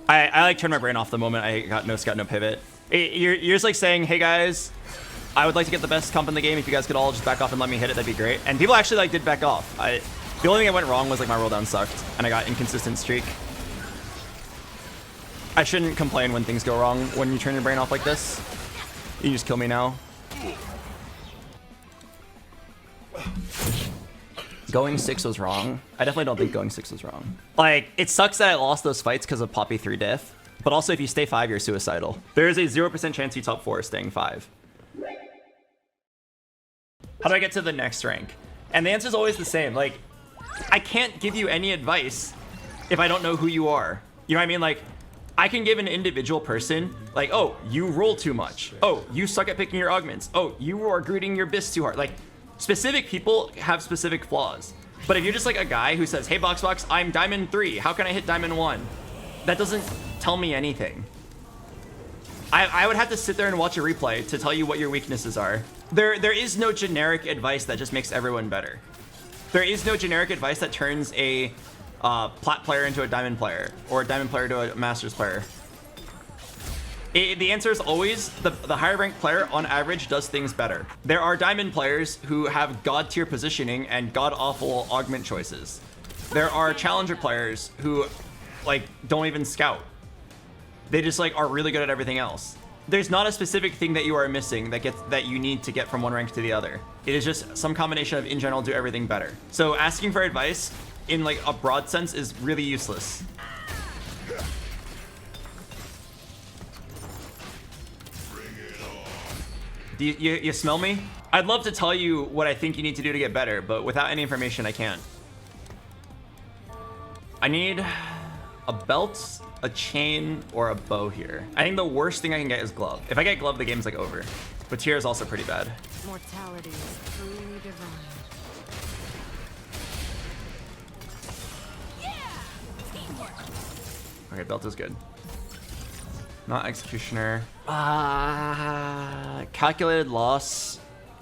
I like turned my brain off the moment I got no scout, no pivot. You're just like saying, hey guys, I would like to get the best comp in the game. If you guys could all just back off and let me hit it, that'd be great. And people actually like did back off. The only thing that went wrong was like my roll down sucked and I got inconsistent streak. I shouldn't complain when things go wrong when you turn your brain off like this. You just kill me now. Going 6 was wrong. I definitely don't think going 6 was wrong. Like, it sucks that I lost those fights because of Poppy 3 diff, but also if you stay 5, you're suicidal. There is a 0% chance you top 4 staying 5. How do I get to the next rank? And the answer is always the same. Like, I can't give you any advice if I don't know who you are. You know what I mean? Like, I can give an individual person, like, oh, you roll too much. Oh, you suck at picking your augments. Oh, you are greeting your bis too hard. Like, specific people have specific flaws. But if you're just like a guy who says, hey, BoxBox, I'm Diamond 3. How can I hit Diamond 1? That doesn't tell me anything. I would have to sit there and watch a replay to tell you what your weaknesses are. There is no generic advice that just makes everyone better. There is no generic advice that turns a plat player into a diamond player or a diamond player to a masters player. The answer is always the higher ranked player on average does things better. There are diamond players who have god tier positioning and god awful augment choices. There are challenger players who like don't even scout. They just like are really good at everything else. There's not a specific thing that you are missing that you need to get from one rank to the other. It is just some combination of in general do everything better. So asking for advice in like a broad sense is really useless. Do you smell me? I'd love to tell you what I think you need to do to get better, but without any information, I can't. I need a belt, a chain, or a bow here. I think the worst thing I can get is glove. If I get glove, the game's like over. But tier is also pretty bad. Mortality is truly divine. Okay, belt is good. Not executioner. Calculated loss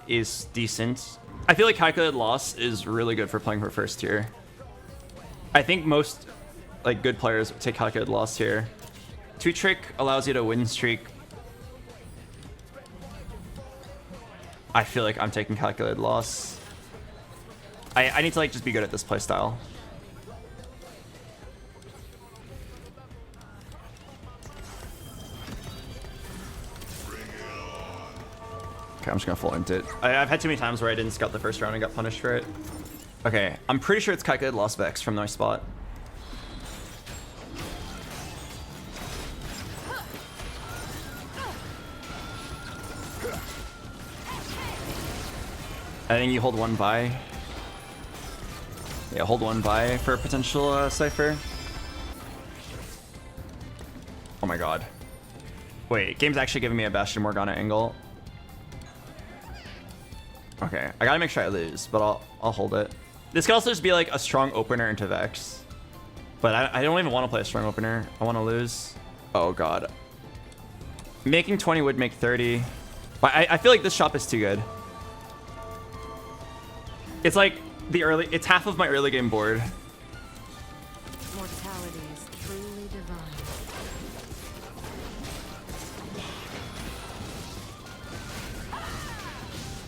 is decent. I feel like calculated loss is really good for playing for first tier. I think most like good players take calculated loss here. 2-trick allows you to win streak. I feel like I'm taking calculated loss. I need to like just be good at this playstyle. Okay, I'm just gonna full int it. I've had too many times where I didn't scout the first round and got punished for it. Okay, I'm pretty sure it's calculated loss Vex from my spot. I think you hold one buy. Yeah, hold one buy for a potential cipher. Oh my god. Wait, game's actually giving me a Bastion Morgana angle. Okay, I gotta make sure I lose, but I'll hold it. This could also just be like a strong opener into Vex. But I don't even want to play a strong opener. I want to lose. Oh god. Making 20 would make 30. But I feel like this shop is too good. It's like it's half of my early game board. Mortality is truly divine.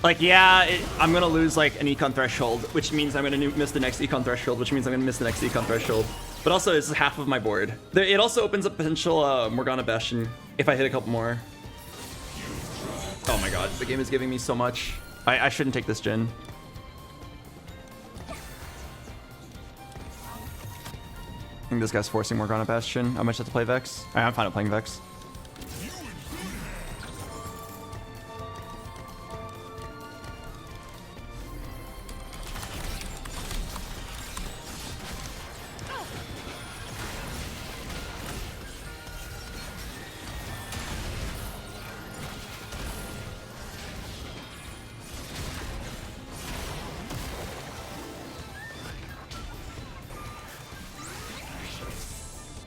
Like, yeah, I'm gonna lose like an econ threshold, which means I'm gonna miss the next econ threshold, which means I'm gonna miss the next econ threshold. But also, it's half of my board. It also opens up potential Morgana Bastion if I hit a couple more. Oh my god, the game is giving me so much. I shouldn't take this gen. I think this guy's forcing Morgana Bastion. I might have to play Vex. I'm fine with playing Vex.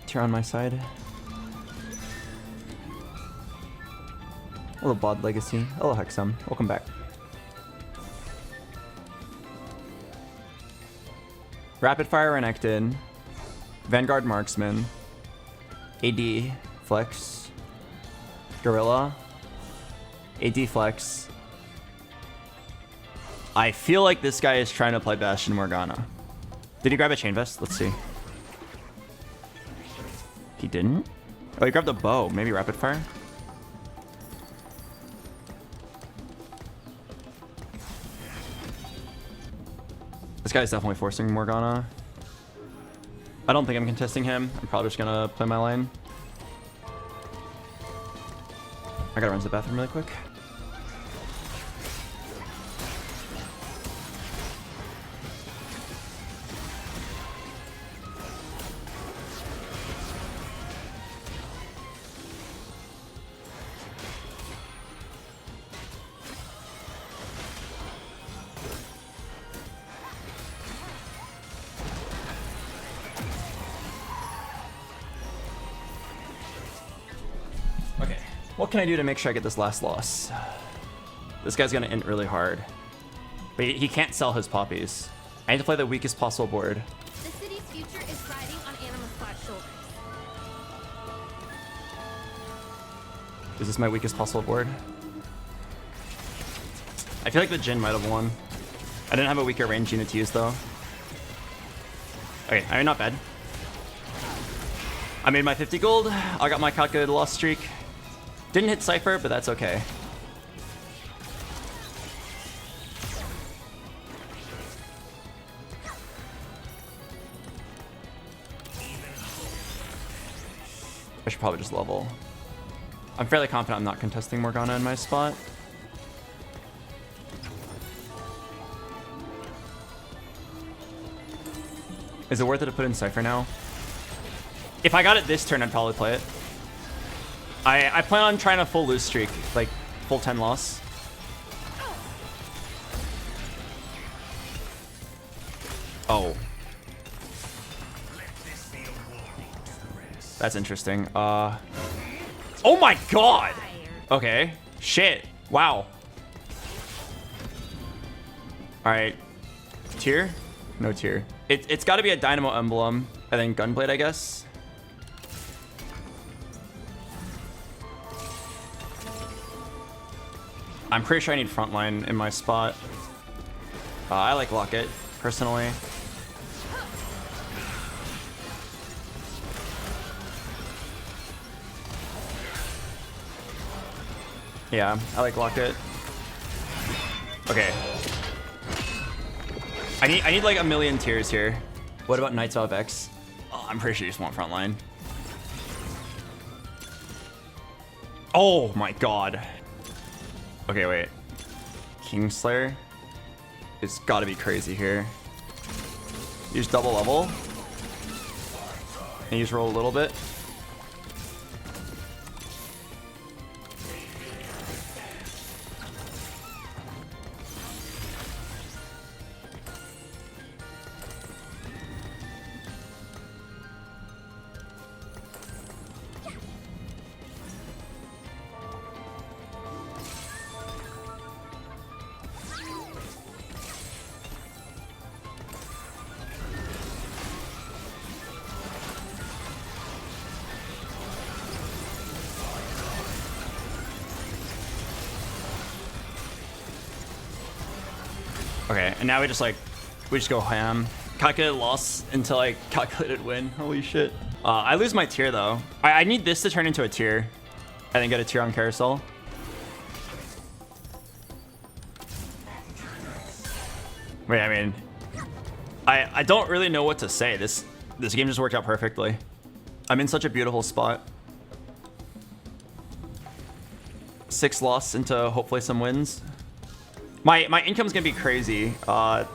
Tier on my side. Hello, Bod Legacy. Hello, Hexum. Welcome back. Rapid Fire Renekton. Vanguard Marksman. AD flex. Gorilla. AD flex. I feel like this guy is trying to play Bastion Morgana. Did he grab a chain vest? Let's see. He didn't? Oh, he grabbed a bow. Maybe rapid fire? This guy's definitely forcing Morgana. I don't think I'm contesting him. I'm probably just gonna play my lane. I gotta run to the bathroom really quick. Okay, what can I do to make sure I get this last loss? This guy's gonna int really hard. But he can't sell his poppies. I need to play the weakest possible board. The city's future is riding on Animal Squad's shoulders. Is this my weakest possible board? I feel like the Jhin might have won. I didn't have a weaker range unit to use though. Okay, I mean, not bad. I made my 50 gold. I got my calculated loss streak. Didn't hit Cypher, but that's okay. I should probably just level. I'm fairly confident I'm not contesting Morgana in my spot. Is it worth it to put in Cypher now? If I got it this turn, I'd probably play it. I plan on trying a full lose streak, like full 10 loss. Oh. That's interesting. Oh my god! Okay. Shit. Wow. Alright. Tier? No tier. It's gotta be a Dynamo emblem, and then Gunblade, I guess. I'm pretty sure I need frontline in my spot. I like Locket, personally. Yeah, I like Locket. Okay. I need like a million tiers here. What about Knights of X? Oh, I'm pretty sure you just want frontline. Oh my god. Okay, wait. Kingslayer? It's gotta be crazy here. You just double level. And you just roll a little bit. Okay, and now we just go ham. Calculated loss until I calculated win. Holy shit. I lose my tier though. I need this to turn into a tier. I then get a tier on carousel. Wait, I mean, I don't really know what to say. This game just worked out perfectly. I'm in such a beautiful spot. 6 loss into hopefully some wins. My income's gonna be crazy. My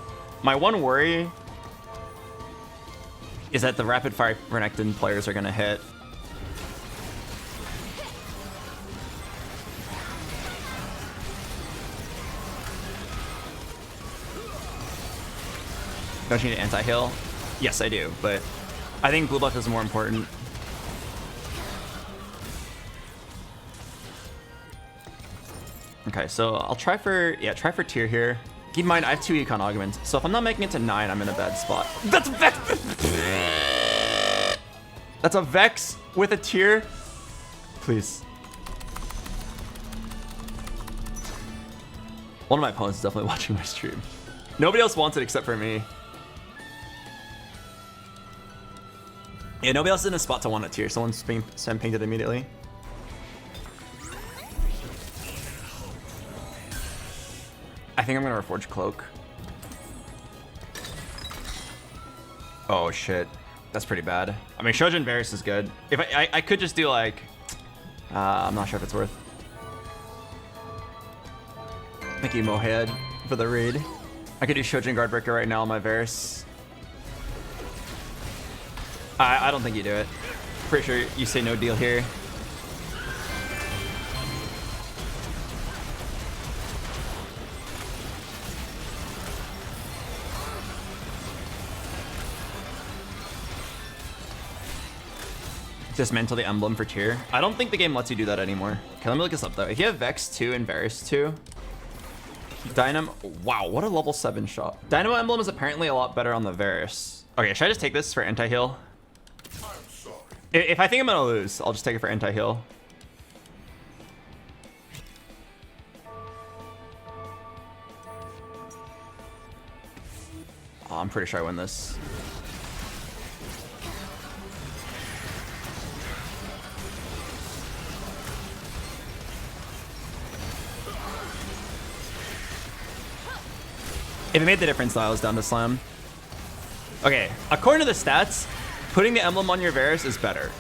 one worry is that the rapid fire Renekton players are gonna hit. Don't you need an anti-heal? Yes, I do, but I think blue buff is more important. Okay, so I'll try for tier here. Keep in mind, I have 2 econ augments, so if I'm not making it to 9, I'm in a bad spot. That's Vex! That's a Vex with a tier. Please. One of my opponents is definitely watching my stream. Nobody else wants it except for me. Yeah, nobody else is in a spot to want a tier. Someone's pinged it immediately. I think I'm gonna Reforge Cloak. Oh shit, that's pretty bad. I mean, Shojin Varus is good. If I could just do like, I'm not sure if it's worth. Thank you, Mohead, for the raid. I could do Shojin Guardbreaker right now on my Varus. I don't think you do it. Pretty sure you say no deal here. Dismantle the emblem for tier. I don't think the game lets you do that anymore. Okay, let me look this up though. If you have Vex 2 and Varus 2, Dynamo, wow, what a level 7 shot. Dynamo emblem is apparently a lot better on the Varus. Okay, should I just take this for anti-heal? If I think I'm gonna lose, I'll just take it for anti-heal. Oh, I'm pretty sure I win this. If it made the difference, though, I was down to slam. Okay, according to the stats, putting the emblem on your Varus is better,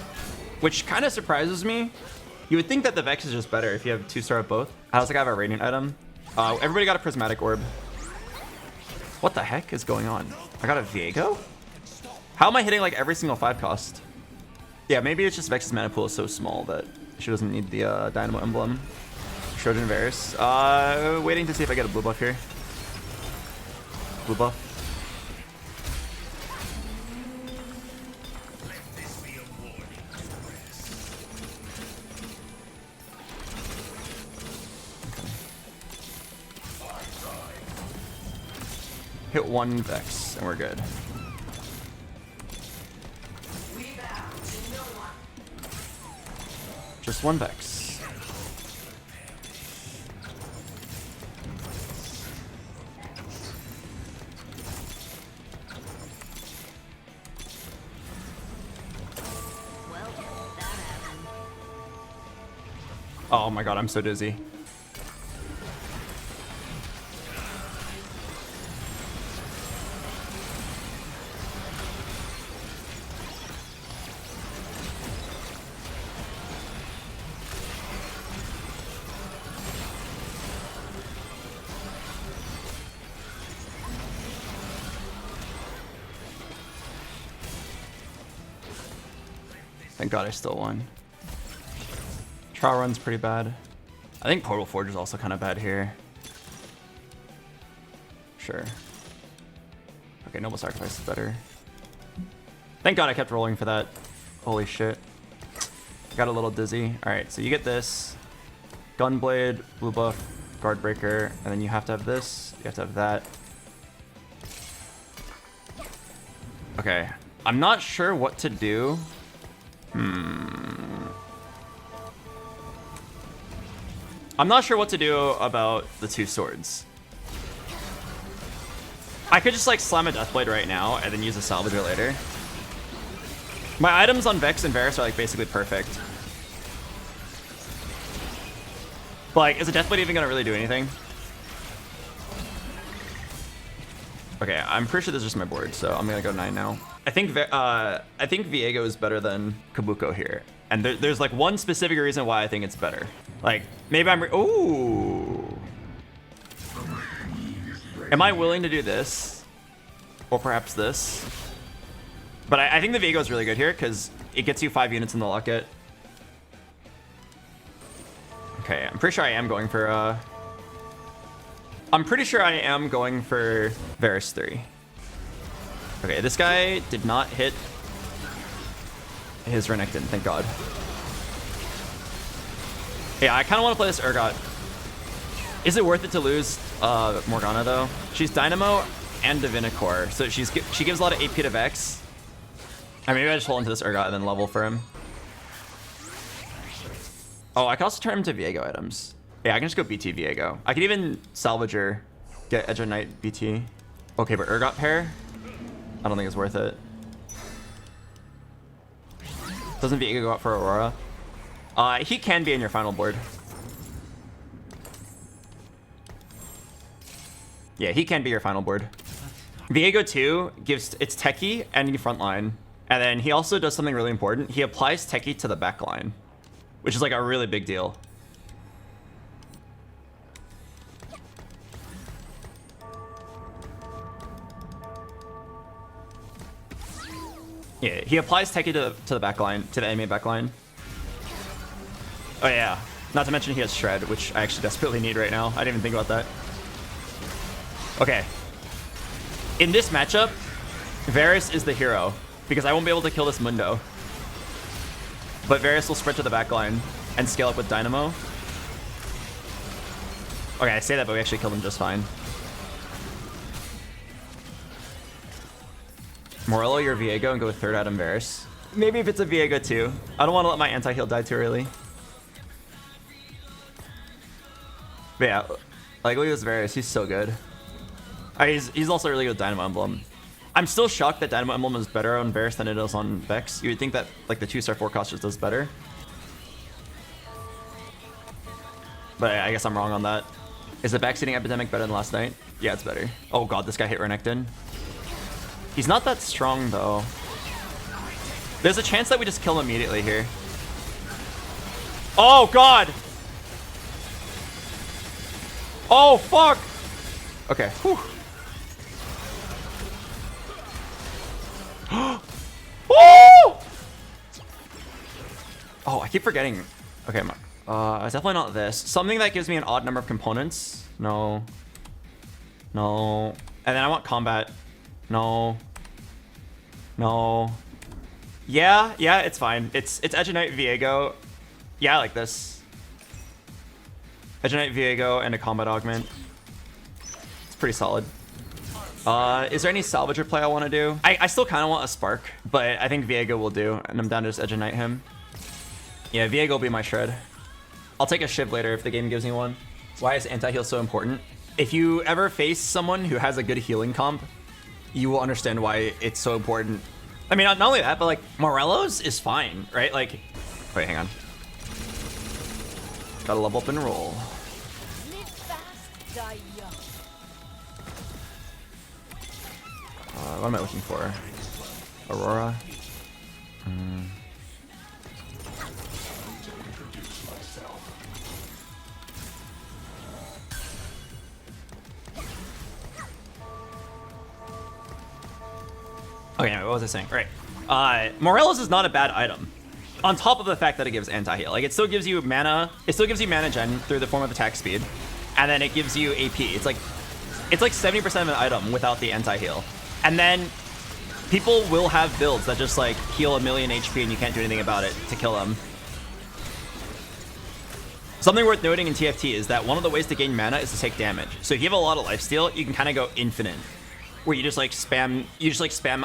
which kind of surprises me. You would think that the Vex is just better if you have 2-star of both. I also have a Radiant item. Everybody got a Prismatic Orb. What the heck is going on? I got a Viego? How am I hitting like every single 5 cost? Yeah, maybe it's just Vex's mana pool is so small that she doesn't need the Dynamo emblem. Shojin Varus. Waiting to see if I get a blue buff here. Blue buff. Hit 1 Vex and we're good. Just 1 Vex. Oh my god, I'm so dizzy. Thank god I still won. Trial run's pretty bad. I think Portal Forge is also kind of bad here. Sure. Okay, Noble Sacrifice is better. Thank god I kept rolling for that. Holy shit. Got a little dizzy. Alright, so you get this. Gunblade, blue buff, Guardbreaker, and then you have to have this. You have to have that. Okay. I'm not sure what to do. I'm not sure what to do about the 2 swords. I could just like slam a Deathblade right now and then use a Salvager later. My items on Vex and Varus are like basically perfect. But like, is a Deathblade even gonna really do anything? Okay, I'm pretty sure this is just my board, so I'm gonna go 9 now. I think Viego is better than Kabuko here. And there's like one specific reason why I think it's better. Like, maybe I'm ooh. Am I willing to do this? Or perhaps this? But I think the Viego is really good here because it gets you 5 units in the locket. Okay, I'm pretty sure I am going for Varus 3. Okay, this guy did not hit his Renekton, thank god. Yeah, I kind of want to play this Urgot. Is it worth it to lose Morgana though? She's Dynamo and Divinicore, so she gives a lot of AP to Vex. I mean, maybe I just hold into this Urgot and then level for him. Oh, I can also turn him to Viego items. Yeah, I can just go BT Viego. I could even salvager, get Edge of Night BT. Okay, but Urgot pair? I don't think it's worth it. Doesn't Viego go out for Aurora? He can be in your final board. Yeah, he can be your final board. Viego 2 gives it's techie and you frontline. And then he also does something really important. He applies techie to the backline, which is like a really big deal. Yeah, he applies techie to the backline, to the enemy backline. Oh yeah, not to mention he has Shred, which I actually desperately need right now. I didn't even think about that. Okay. In this matchup, Varus is the hero, because I won't be able to kill this Mundo. But Varus will spread to the backline and scale up with Dynamo. Okay, I say that, but we actually killed him just fine. Morello, your Viego, and go with third item Varus. Maybe if it's a Viego too. I don't want to let my anti-heal die too early. But yeah, like look at this Varus, he's so good. He's also really good with Dynamo Emblem. I'm still shocked that Dynamo Emblem is better on Varus than it is on Vex. You would think that like the 2-star 4-cost just does better. But I guess I'm wrong on that. Is the backseating Epidemic better than last night? Yeah, it's better. Oh god, this guy hit Renekton. He's not that strong though. There's a chance that we just kill him immediately here. Oh god! Oh fuck! Okay. Whew. Oh! Oh, I keep forgetting. Okay, it's definitely not this. Something that gives me an odd number of components. No. No. And then I want combat. No. No. Yeah, it's fine. It's Edge of Night Viego. Yeah, I like this. Edge of Night Viego and a combat augment. It's pretty solid. Is there any salvager play I want to do? I still kind of want a spark, but I think Viego will do, and I'm down to just Edge of Night him. Yeah, Viego will be my shred. I'll take a Shiv later if the game gives me one. Why is anti-heal so important? If you ever face someone who has a good healing comp, you will understand why it's so important. I mean, not only that, but like Morello's is fine, right? Like, wait, hang on. Gotta level up and roll. What am I looking for? Aurora. Okay, what was I saying? Right. Morello's is not a bad item. On top of the fact that it gives anti-heal. Like, it still gives you mana. It still gives you mana gen through the form of attack speed. And then it gives you AP. It's like 70% of an item without the anti-heal. And then people will have builds that just like heal 1,000,000 HP and you can't do anything about it to kill them. Something worth noting in TFT is that one of the ways to gain mana is to take damage. So if you have a lot of lifesteal, you can kind of go infinite, where you just like spam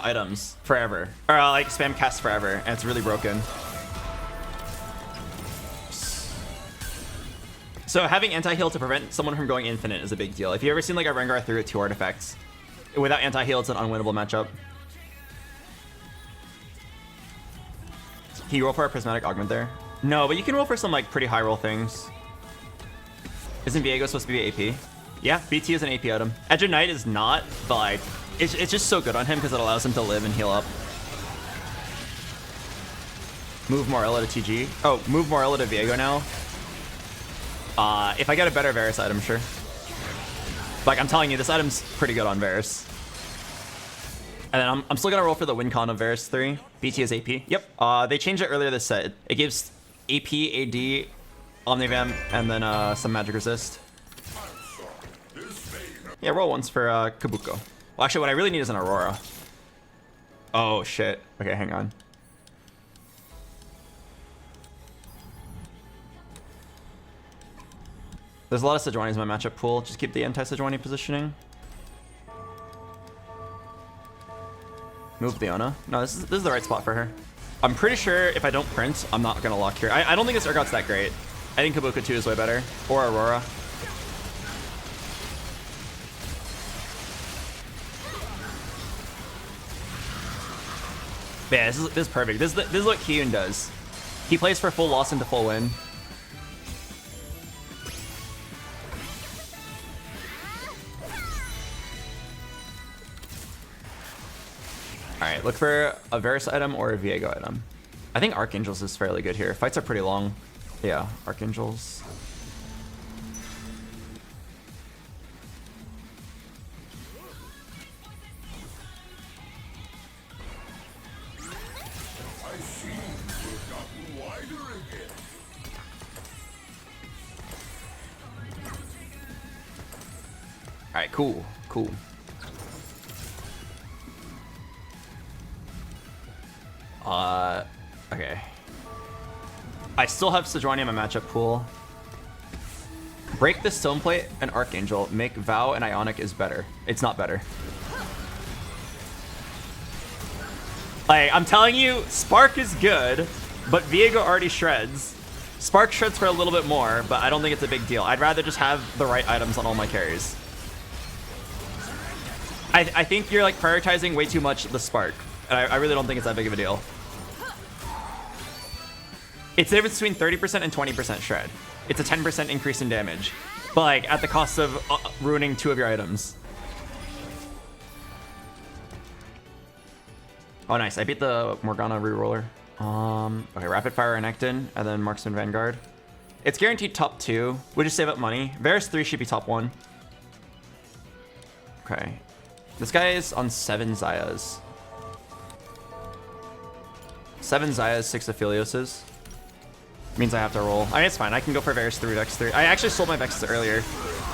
items forever, or like spam casts forever, and it's really broken. So having anti-heal to prevent someone from going infinite is a big deal. If you ever seen like a Rengar through 2 artifacts, without anti-heal, it's an unwinnable matchup. Can you roll for a prismatic augment there? No, but you can roll for some like pretty high roll things. Isn't Viego supposed to be AP? Yeah, BT is an AP item. Edge of Night is not, but like, it's just so good on him because it allows him to live and heal up. Move Morello to TG. Oh, move Morello to Viego now. If I get a better Varus item, sure. Like, I'm telling you, this item's pretty good on Varus. And then I'm still gonna roll for the win con of Varus 3. BT is AP. Yep. They changed it earlier this set. It gives AP, AD, Omnivamp, and then some magic resist. Yeah, roll once for Kabuko. Well, actually, what I really need is an Aurora. Oh, shit. Okay, hang on. There's a lot of Sejuani's in my matchup pool. Just keep the anti-Sejuani positioning. Move Leona. No, this is the right spot for her. I'm pretty sure if I don't print, I'm not gonna lock here. I don't think this Urgot's that great. I think Kabuka 2 is way better. Or Aurora. Yeah, this is perfect. This is what Kiyun does. He plays for full loss into full win. Alright, look for a Varus item or a Viego item. I think Archangels is fairly good here. Fights are pretty long. Yeah, Archangels. Alright, cool, cool. Okay. I still have Sejuani in my matchup pool. Break the Stone Plate and Archangel. Make Vow and Ionic is better. It's not better. Like, I'm telling you, Spark is good, but Viego already shreds. Spark shreds for a little bit more, but I don't think it's a big deal. I'd rather just have the right items on all my carries. I think you're like prioritizing way too much the Spark. And I really don't think it's that big of a deal. It's the difference between 30% and 20% shred. It's a 10% increase in damage, but like at the cost of ruining 2 of your items. Oh, nice. I beat the Morgana reroller. Okay, Rapid Fire Renekton, and then Marksman Vanguard. It's guaranteed top 2. We just save up money. Varus 3 should be top 1. Okay. This guy is on 7 Zayas. 7 Zayas, 6 Aphelioses. Means I have to roll. I mean, it's fine. I can go for Varus 3, Vex 3. I actually sold my Vexes earlier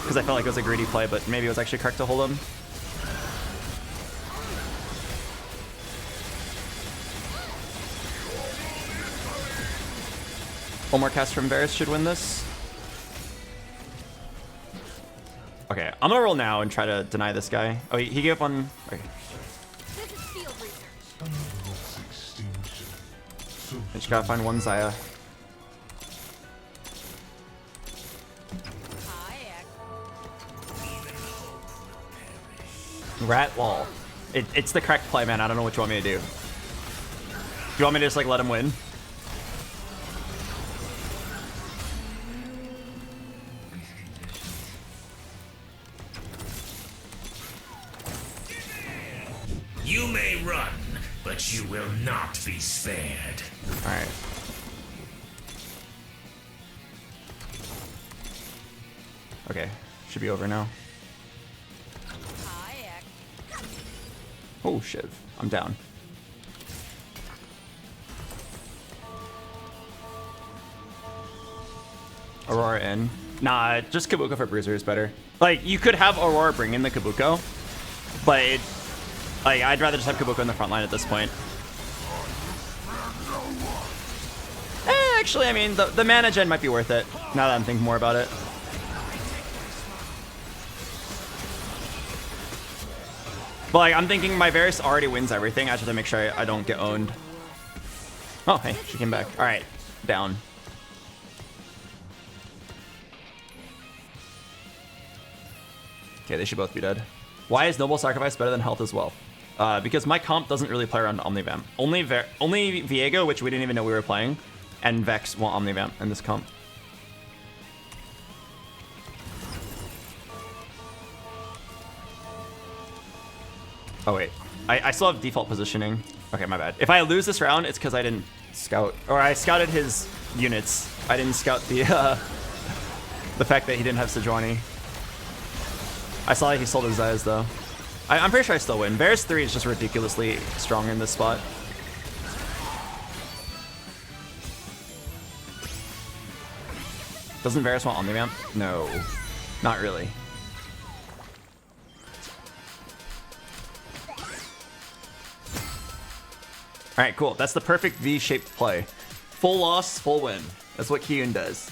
because I felt like it was a greedy play, but maybe it was actually correct to hold them. One more cast from Varus should win this. Okay, I'm gonna roll now and try to deny this guy. Oh, he gave up on... Okay. This is field research. I just gotta find one Zaya. Rat wall. It's the correct play, man. I don't know what you want me to do. Do you want me to just like let him win? You may run, but you will not be spared. All right. Okay, should be over now. Oh shit, I'm down. Aurora in. Nah, just Kabuko for Bruiser is better. Like, you could have Aurora bring in the Kabuko, but like, I'd rather just have Kabuko in the front line at this point. Actually, I mean, the mana gen might be worth it, now that I'm thinking more about it. But like, I'm thinking my Varus already wins everything. I just have to make sure I don't get owned. Oh, hey, she came back. All right, down. Okay, they should both be dead. Why is Noble Sacrifice better than Health as well? Because my comp doesn't really play around Omnivamp. Only Viego, which we didn't even know we were playing, and Vex want Omnivamp in this comp. Oh wait, I still have default positioning. Okay, my bad. If I lose this round, it's because I didn't scout, or I scouted his units. I didn't scout the fact that he didn't have Sejuani. I saw that he sold his Zayas though. I'm pretty sure I still win. Varus 3 is just ridiculously strong in this spot. Doesn't Varus want Omnivamp? No, not really. All right, cool. That's the perfect V-shaped play. Full loss, full win. That's what Kiyun does.